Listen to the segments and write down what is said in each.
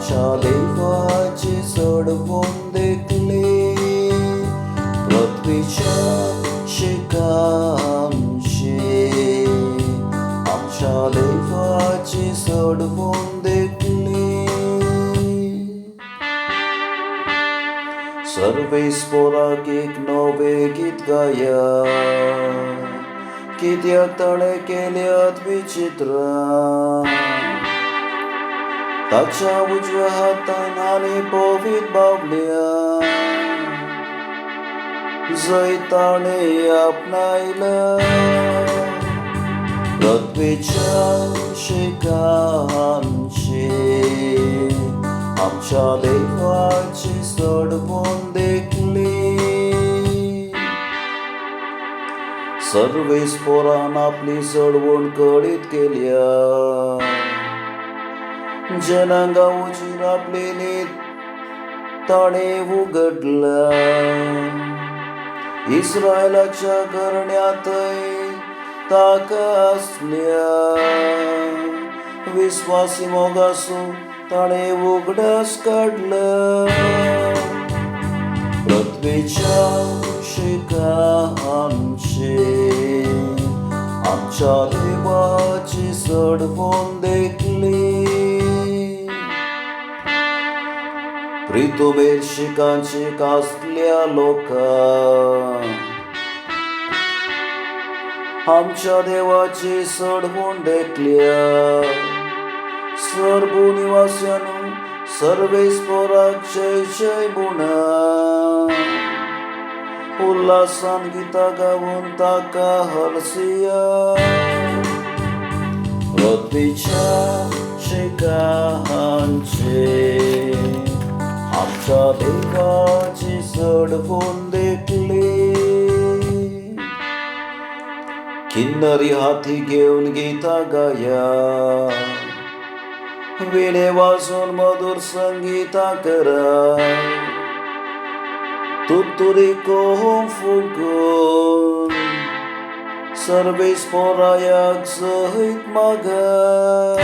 आमच्या देवाचे चढवून देखले पृथ्वीच्या शिखरांशी. आमच्या देवाचे चढवून देखले सर्वे स्फोराक एक नवे गीत गाया. कित्याक ताणे केल्यात विचित्र ताच्या उजव्या हातान आनी पवित बावल्या जंय ताणे आपणायला पृथ्वीच्या शिखरांशी. आमच्या देवाची चढवून देखली सर्वे स्फोरान आपली चढवण कळीत केल्या. जनांगा उजीर आपले नीत ताणे उगडला. इस्रायलाच्या करण्यातय ताका असल्या विश्वासी मोगासो ताणे उगडास काढलं. पृथ्वीच्या शिखरांशी आमच्या देवाची चढवून देखली प्रितुमेर शिखांची कासल्या लोका. आमच्या देवाची चढवून देखल्या सर्व निवास्यानो सर्वे स्फोराक जय जय म्हणा. उल्हासान गीता गावून ताका हरसिया. पृथ्वीच्या शिखरांची आमच्या देवाची चढवून देखली किन्नरी हाती घेऊन गीता गाया. वीणे वाजून मधुर संगीता करा. तुत्तुरी कोहम फुगून सर्वे स्फोरायाक सहित मागा.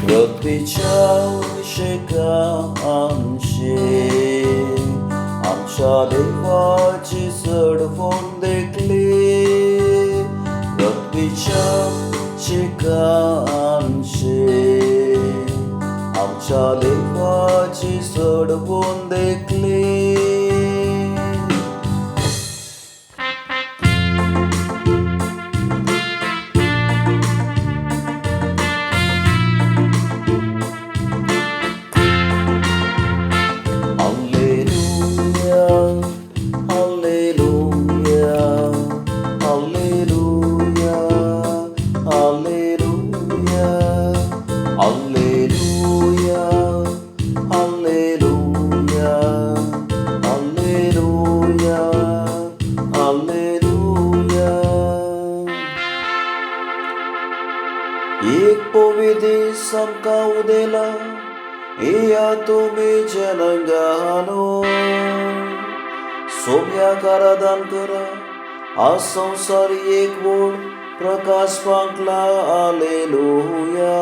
पृथ्वीच्या शिखरांशी आमच्या देवाची चढवून देखली पृथ्वीच्या शिखरांशी आमच्या देवाची चढवून देखली. एक पवित्र समका उदेला या तुम्ही जनगानो सोम्याक आराधन करा. आज संसारी एक वोड प्रकाश पांकला. हालेलुया.